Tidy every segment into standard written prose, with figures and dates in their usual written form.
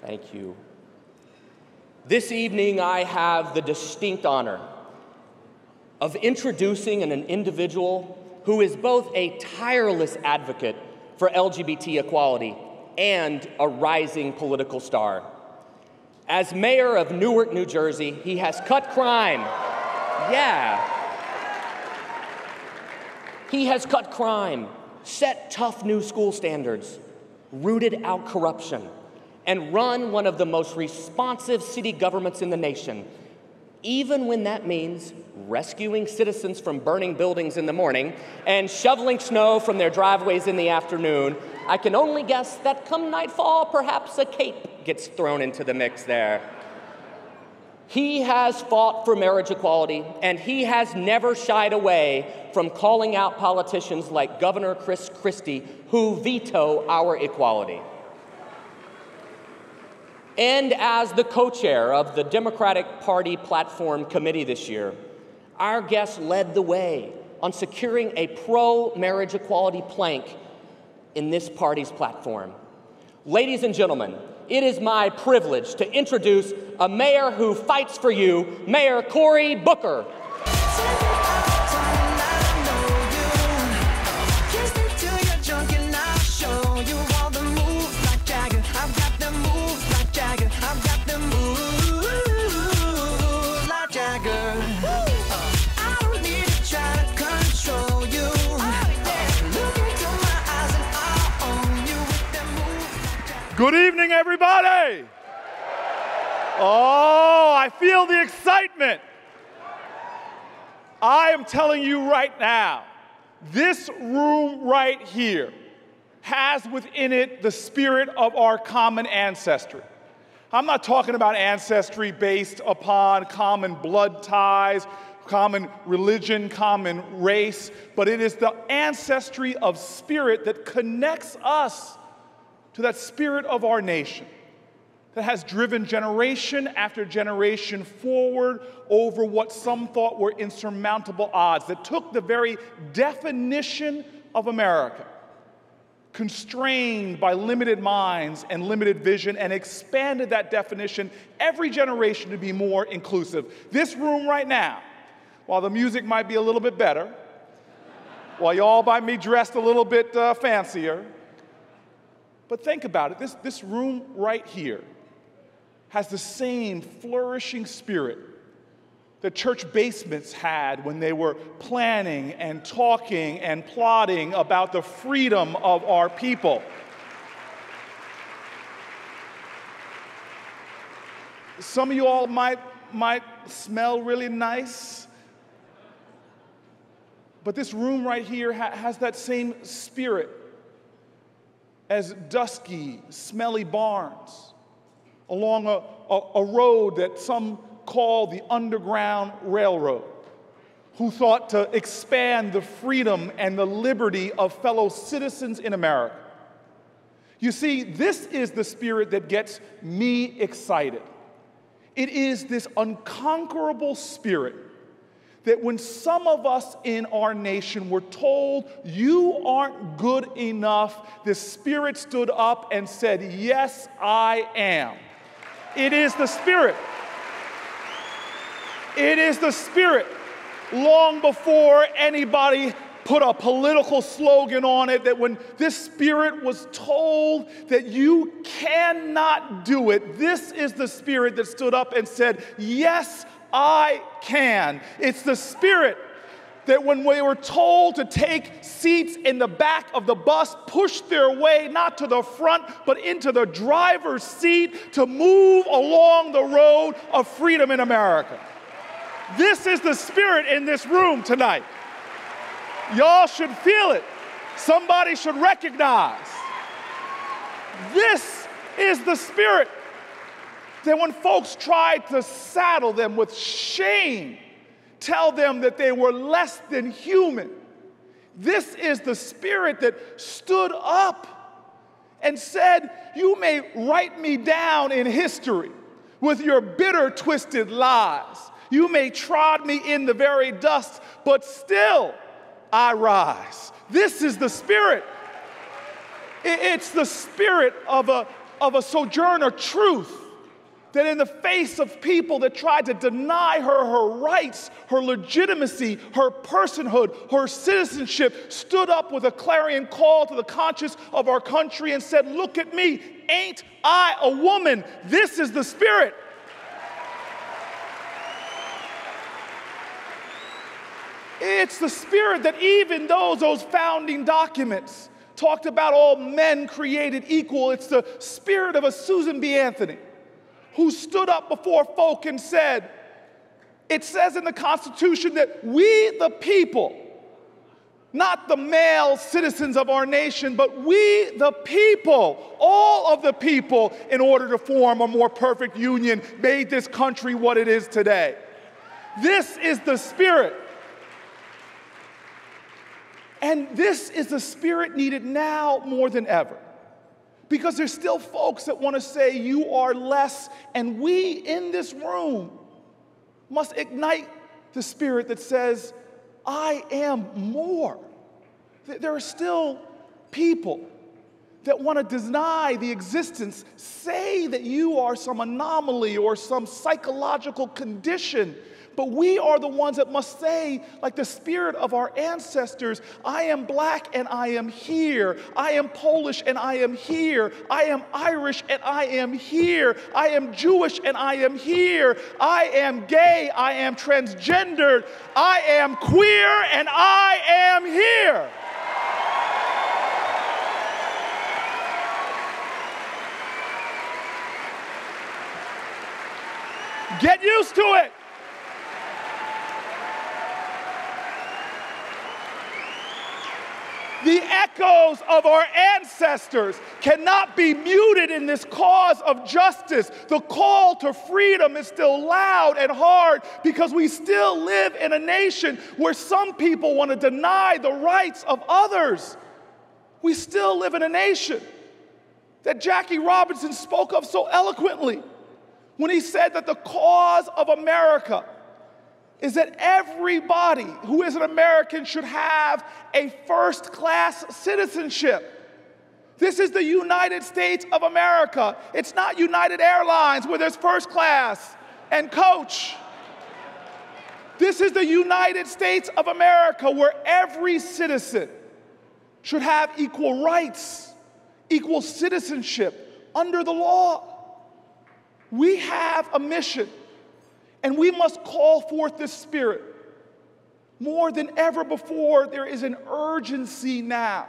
Thank you. This evening, I have the distinct honor of introducing an individual who is both a tireless advocate for LGBT equality and a rising political star. As mayor of Newark, New Jersey, he has cut crime. He has cut crime, set tough new school standards, rooted out corruption, and run one of the most responsive city governments in the nation, even when that means rescuing citizens from burning buildings in the morning and shoveling snow from their driveways in the afternoon. I can only guess that come nightfall, perhaps a cape gets thrown into the mix there. He has fought for marriage equality, and he has never shied away from calling out politicians like Governor Chris Christie, who veto our equality. And as the co-chair of the Democratic Party Platform Committee this year, our guest led the way on securing a pro-marriage equality plank in this party's platform. Ladies and gentlemen, it is my privilege to introduce a mayor who fights for you, Mayor Cory Booker. Good evening, everybody. Oh, I feel the excitement. I am telling you right now, this room right here has within it the spirit of our common ancestry. I'm not talking about ancestry based upon common blood ties, common religion, common race, but it is the ancestry of spirit that connects us to that spirit of our nation that has driven generation after generation forward over what some thought were insurmountable odds, that took the very definition of America, constrained by limited minds and limited vision, and expanded that definition every generation to be more inclusive. This room right now, while the music might be a little bit better, while y'all might be dressed a little bit fancier, but think about it, this room right here has the same flourishing spirit that church basements had when they were planning and talking and plotting about the freedom of our people. Some of you all might smell really nice, but this room right here has that same spirit as dusky, smelly barns along a road that some call the Underground Railroad, who thought to expand the freedom and the liberty of fellow citizens in America. You see, this is the spirit that gets me excited. It is this unconquerable spirit that when some of us in our nation were told, you aren't good enough, the Spirit stood up and said, yes, I am. It is the Spirit. It is the Spirit. Long before anybody put a political slogan on it, that when this Spirit was told that you cannot do it, this is the Spirit that stood up and said, yes, I can. It's the Spirit that when we were told to take seats in the back of the bus, pushed their way not to the front, but into the driver's seat to move along the road of freedom in America. This is the Spirit in this room tonight. Y'all should feel it. Somebody should recognize. This is the Spirit that when folks tried to saddle them with shame, tell them that they were less than human, this is the Spirit that stood up and said, you may write me down in history with your bitter, twisted lies. You may trod me in the very dust, but still I rise. This is the Spirit. It's the spirit of a of a sojourner Truth, that in the face of people that tried to deny her her rights, her legitimacy, her personhood, her citizenship, stood up with a clarion call to the conscience of our country and said, look at me, ain't I a woman? This is the spirit. It's the spirit that even those founding documents talked about all men created equal. It's the spirit of a Susan B. Anthony who stood up before folk and said, it says in the Constitution that we the people, not the male citizens of our nation, but we the people, all of the people, in order to form a more perfect union, made this country what it is today. This is the spirit. And this is the spirit needed now more than ever. Because there's still folks that want to say you are less, and we in this room must ignite the spirit that says, I am more. There are still people that want to deny the existence, say that you are some anomaly or some psychological condition. But we are the ones that must say, like the spirit of our ancestors, I am black and I am here. I am Polish and I am here. I am Irish and I am here. I am Jewish and I am here. I am gay. I am transgendered. I am queer and I am here. Get used to it. The echoes of our ancestors cannot be muted in this cause of justice. The call to freedom is still loud and hard because we still live in a nation where some people want to deny the rights of others. We still live in a nation that Jackie Robinson spoke of so eloquently when he said that the cause of America is that everybody who is an American should have a first-class citizenship. This is the United States of America. It's not United Airlines where there's first class and coach. This is the United States of America where every citizen should have equal rights, equal citizenship under the law. We have a mission. And we must call forth this spirit. More than ever before, there is an urgency now.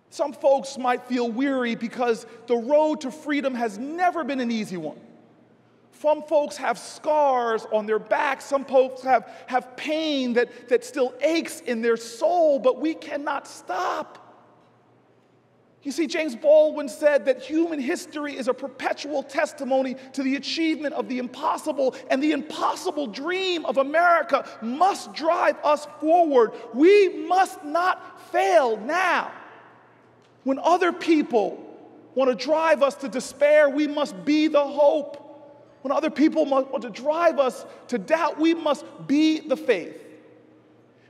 Some folks might feel weary because the road to freedom has never been an easy one. Some folks have scars on their backs. Some folks have pain that still aches in their soul, but we cannot stop. You see, James Baldwin said that human history is a perpetual testimony to the achievement of the impossible, and the impossible dream of America must drive us forward. We must not fail now. When other people want to drive us to despair, we must be the hope. When other people want to drive us to doubt, we must be the faith.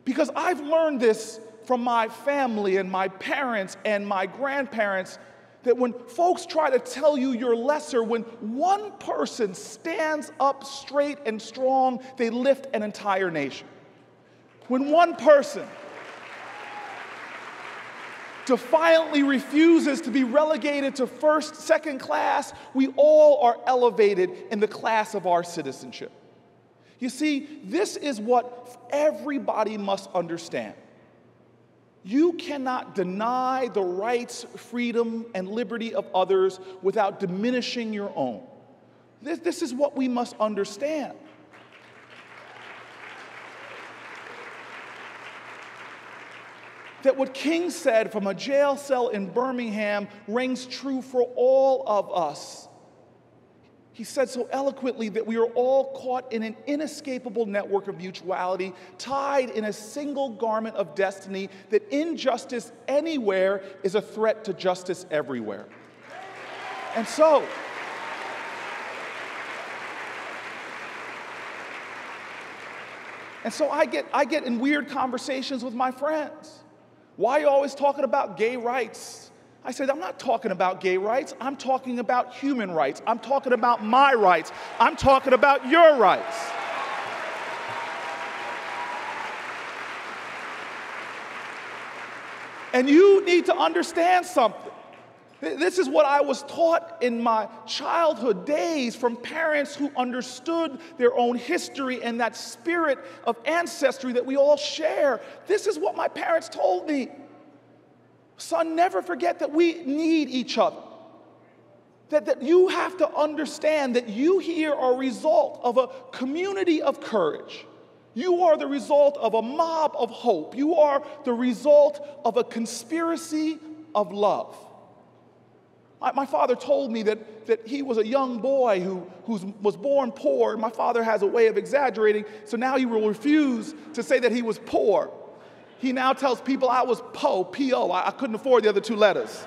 Because I've learned this from my family and my parents and my grandparents, that when folks try to tell you you're lesser, when one person stands up straight and strong, they lift an entire nation. When one person defiantly refuses to be relegated to first, second class, we all are elevated in the class of our citizenship. You see, this is what everybody must understand. You cannot deny the rights, freedom, and liberty of others without diminishing your own. This is what we must understand. That what King said from a jail cell in Birmingham rings true for all of us. He said so eloquently that we are all caught in an inescapable network of mutuality, tied in a single garment of destiny, that injustice anywhere is a threat to justice everywhere. And so, I get in weird conversations with my friends. Why are you always talking about gay rights? I said, I'm not talking about gay rights. I'm talking about human rights. I'm talking about my rights. I'm talking about your rights. And you need to understand something. This is what I was taught in my childhood days from parents who understood their own history and that spirit of ancestry that we all share. This is what my parents told me. Son, never forget that we need each other. That you have to understand that you here are a result of a community of courage. You are the result of a mob of hope. You are the result of a conspiracy of love. My father told me that he was a young boy who was born poor, and my father has a way of exaggerating, so now he will refuse to say that he was poor. He now tells people I was po, P-O. I couldn't afford the other two letters.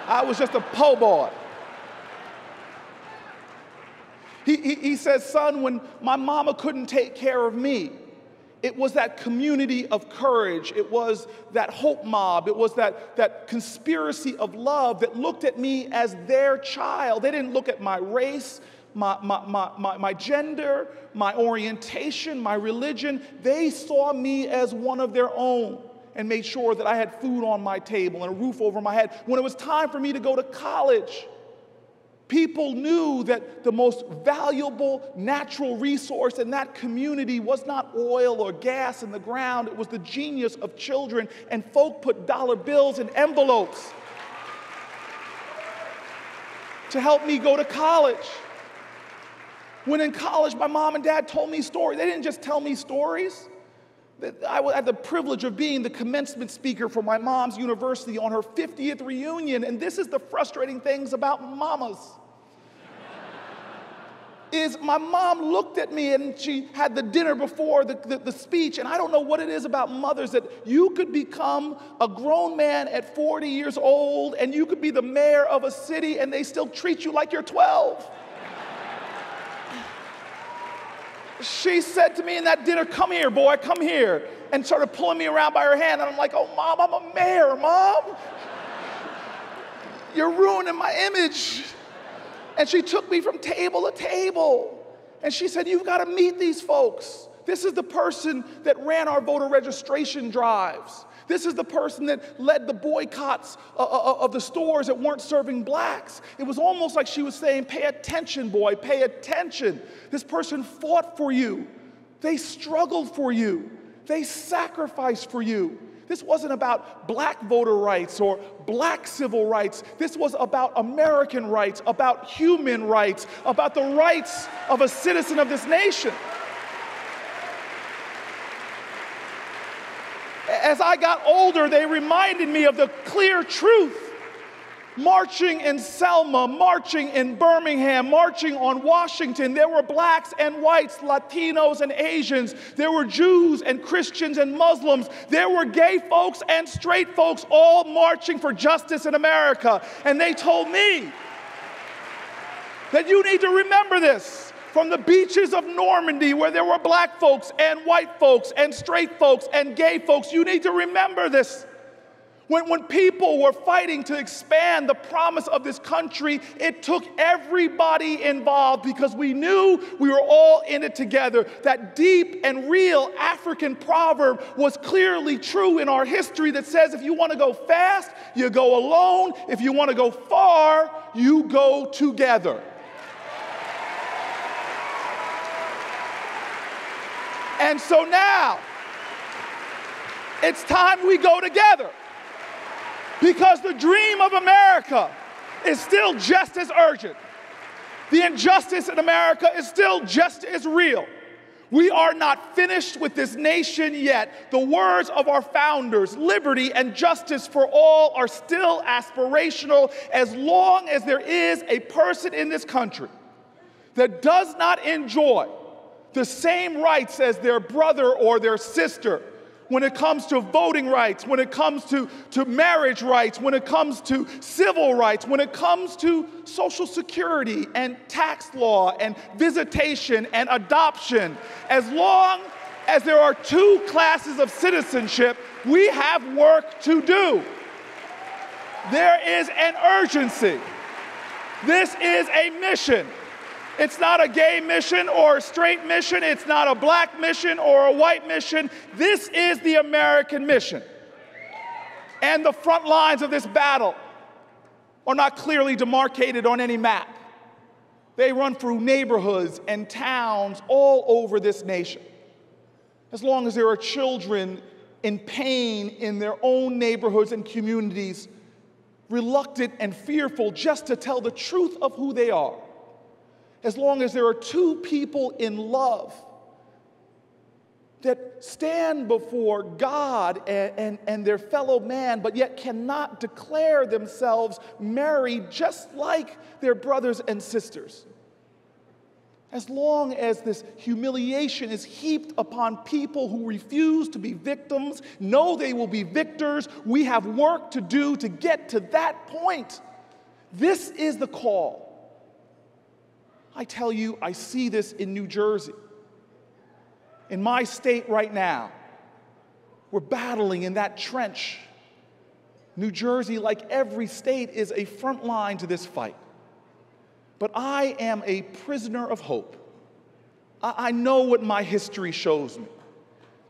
I was just a po boy. He says, son, when my mama couldn't take care of me, it was that community of courage. It was that hope mob. It was that conspiracy of love that looked at me as their child. They didn't look at my race, my gender, my orientation, my religion. They saw me as one of their own and made sure that I had food on my table and a roof over my head. When it was time for me to go to college, people knew that the most valuable natural resource in that community was not oil or gas in the ground. It was the genius of children, and folk put dollar bills in envelopes to help me go to college. When in college, my mom and dad told me stories. They didn't just tell me stories. I had the privilege of being the commencement speaker for my mom's university on her 50th reunion, and this is the frustrating things about mamas. Is my mom looked at me and she had the dinner before the speech, and I don't know what it is about mothers that you could become a grown man at 40 years old and you could be the mayor of a city and they still treat you like you're 12. She said to me in that dinner, come here, boy, come here, and started pulling me around by her hand, and I'm like, oh, Mom, I'm a mayor, Mom. You're ruining my image. And she took me from table to table. And she said, you've got to meet these folks. This is the person that ran our voter registration drives. This is the person that led the boycotts of the stores that weren't serving blacks. It was almost like she was saying, pay attention, boy, pay attention. This person fought for you. They struggled for you. They sacrificed for you. This wasn't about black voter rights or black civil rights. This was about American rights, about human rights, about the rights of a citizen of this nation. As I got older, they reminded me of the clear truth. Marching in Selma, marching in Birmingham, marching on Washington, there were blacks and whites, Latinos and Asians. There were Jews and Christians and Muslims. There were gay folks and straight folks all marching for justice in America. And they told me that you need to remember this. From the beaches of Normandy, where there were black folks and white folks and straight folks and gay folks, you need to remember this. When people were fighting to expand the promise of this country, it took everybody involved because we knew we were all in it together. That deep and real African proverb was clearly true in our history that says if you want to go fast, you go alone. If you want to go far, you go together. And so now, it's time we go together. Because the dream of America is still just as urgent. The injustice in America is still just as real. We are not finished with this nation yet. The words of our founders, liberty and justice for all, are still aspirational as long as there is a person in this country that does not enjoy the same rights as their brother or their sister when it comes to voting rights, when it comes to marriage rights, when it comes to civil rights, when it comes to Social Security and tax law and visitation and adoption. As long as there are two classes of citizenship, we have work to do. There is an urgency. This is a mission. It's not a gay mission or a straight mission. It's not a black mission or a white mission. This is the American mission. And the front lines of this battle are not clearly demarcated on any map. They run through neighborhoods and towns all over this nation. As long as there are children in pain in their own neighborhoods and communities, reluctant and fearful just to tell the truth of who they are, as long as there are two people in love that stand before God and their fellow man, but yet cannot declare themselves married just like their brothers and sisters. As long as this humiliation is heaped upon people who refuse to be victims, know they will be victors, we have work to do to get to that point. This is the call. I tell you, I see this in New Jersey. In my state right now, we're battling in that trench. New Jersey, like every state, is a front line to this fight. But I am a prisoner of hope. I know what my history shows me,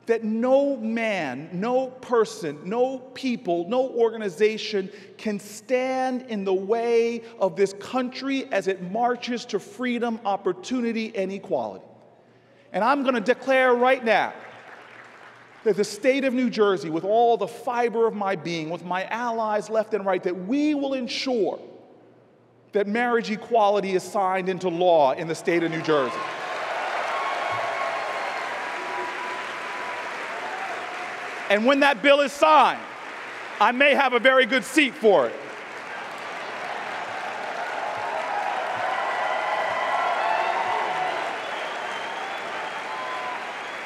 that no man, no person, no people, no organization can stand in the way of this country as it marches to freedom, opportunity, and equality. And I'm going to declare right now that the state of New Jersey, with all the fiber of my being, with my allies left and right, that we will ensure that marriage equality is signed into law in the state of New Jersey. And when that bill is signed, I may have a very good seat for it.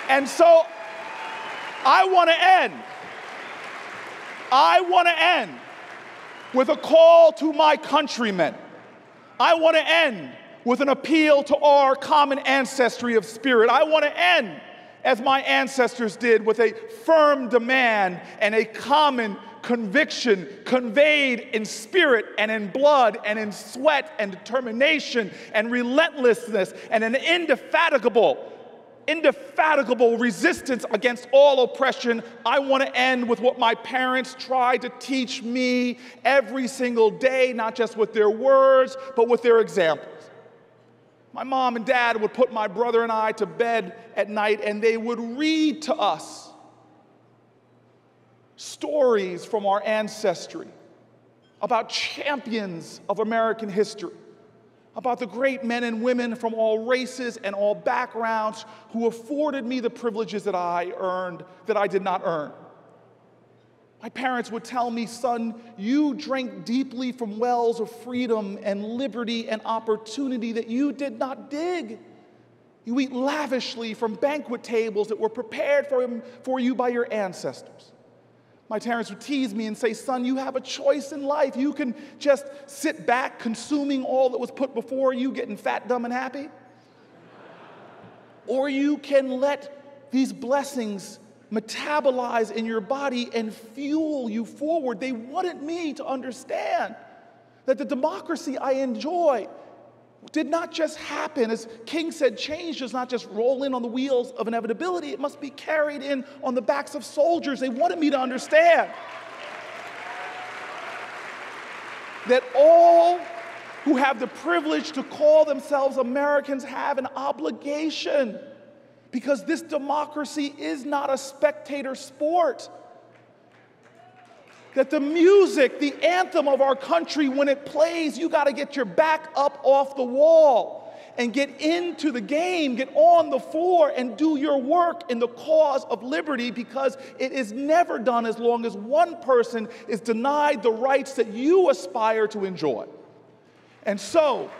And so I want to end with a call to my countrymen. I want to end with an appeal to our common ancestry of spirit. I want to end, as my ancestors did, with a firm demand and a common conviction conveyed in spirit and in blood and in sweat and determination and relentlessness and an indefatigable resistance against all oppression. I want to end with what my parents tried to teach me every single day, not just with their words, but with their examples. My mom and dad would put my brother and I to bed at night, and they would read to us stories from our ancestry about champions of American history, about the great men and women from all races and all backgrounds who afforded me the privileges that I earned, that I did not earn. My parents would tell me, son, you drank deeply from wells of freedom and liberty and opportunity that you did not dig. You eat lavishly from banquet tables that were prepared for you by your ancestors. My parents would tease me and say, son, you have a choice in life. You can just sit back consuming all that was put before you, getting fat, dumb, and happy. Or you can let these blessings metabolize in your body and fuel you forward. They wanted me to understand that the democracy I enjoy did not just happen. As King said, change does not just roll in on the wheels of inevitability. It must be carried in on the backs of soldiers. They wanted me to understand that all who have the privilege to call themselves Americans have an obligation, because this democracy is not a spectator sport. That the music, the anthem of our country, when it plays, you got to get your back up off the wall and get into the game, get on the floor and do your work in the cause of liberty, because it is never done as long as one person is denied the rights that you aspire to enjoy. And so,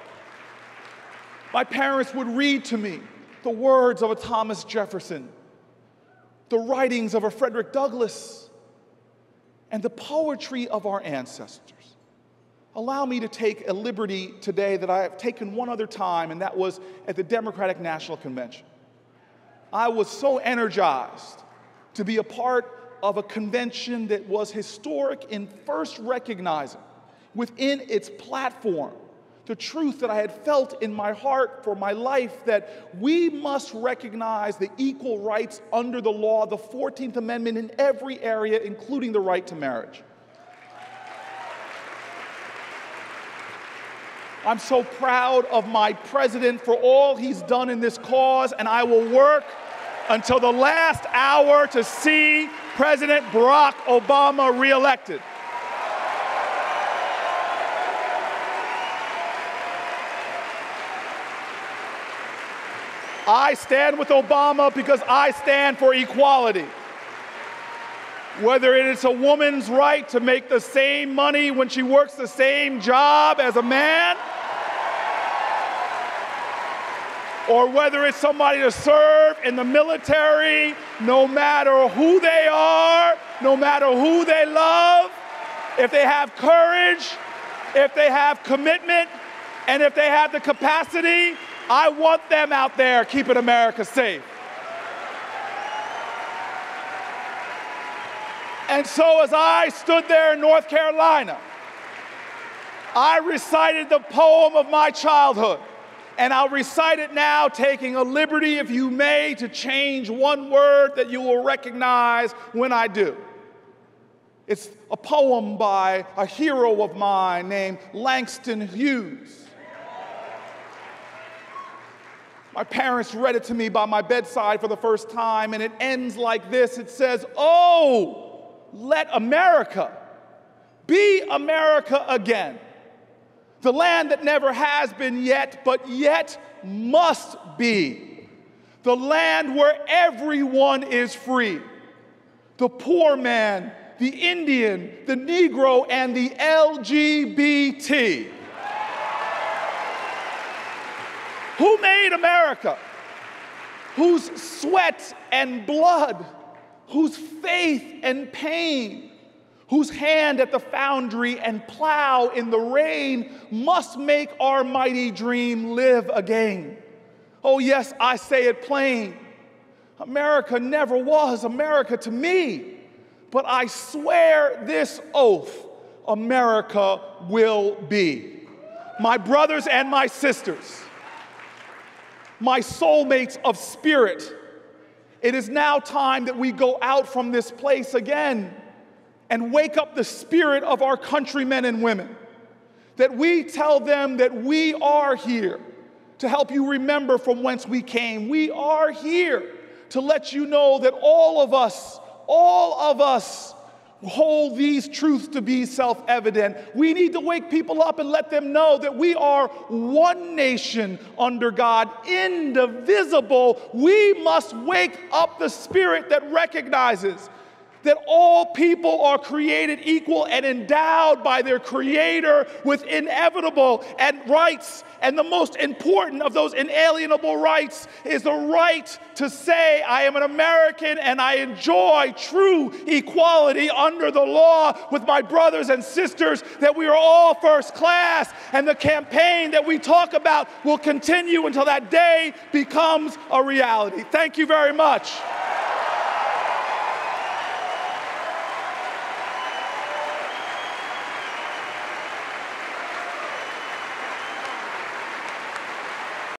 my parents would read to me the words of a Thomas Jefferson, the writings of a Frederick Douglass, and the poetry of our ancestors. Allow me to take a liberty today that I have taken one other time, and that was at the Democratic National Convention. I was so energized to be a part of a convention that was historic in first recognizing within its platform the truth that I had felt in my heart for my life, that we must recognize the equal rights under the law, the 14th Amendment, in every area, including the right to marriage. I'm so proud of my president for all he's done in this cause, and I will work until the last hour to see President Barack Obama reelected. I stand with Obama because I stand for equality. Whether it is a woman's right to make the same money when she works the same job as a man, or whether it's somebody to serve in the military, no matter who they are, no matter who they love, if they have courage, if they have commitment, and if they have the capacity, I want them out there keeping America safe. And so as I stood there in North Carolina, I recited the poem of my childhood. And I'll recite it now, taking a liberty, if you may, to change one word that you will recognize when I do. It's a poem by a hero of mine named Langston Hughes. My parents read it to me by my bedside for the first time, and it ends like this. It says, "Oh, let America be America again. The land that never has been yet, but yet must be. The land where everyone is free. The poor man, the Indian, the Negro, and the LGBT. Who made America? Whose sweat and blood, whose faith and pain, whose hand at the foundry and plow in the rain must make our mighty dream live again. Oh yes, I say it plain. America never was America to me, but I swear this oath, America will be. My brothers and my sisters, my soulmates of spirit, it is now time that we go out from this place again and wake up the spirit of our countrymen and women, that we tell them that we are here to help you remember from whence we came. We are here to let you know that all of us hold these truths to be self-evident. We need to wake people up and let them know that we are one nation under God, indivisible. We must wake up the spirit that recognizes that all people are created equal and endowed by their Creator with inevitable and rights. And the most important of those inalienable rights is the right to say, I am an American and I enjoy true equality under the law with my brothers and sisters, that we are all first class. And the campaign that we talk about will continue until that day becomes a reality. Thank you very much.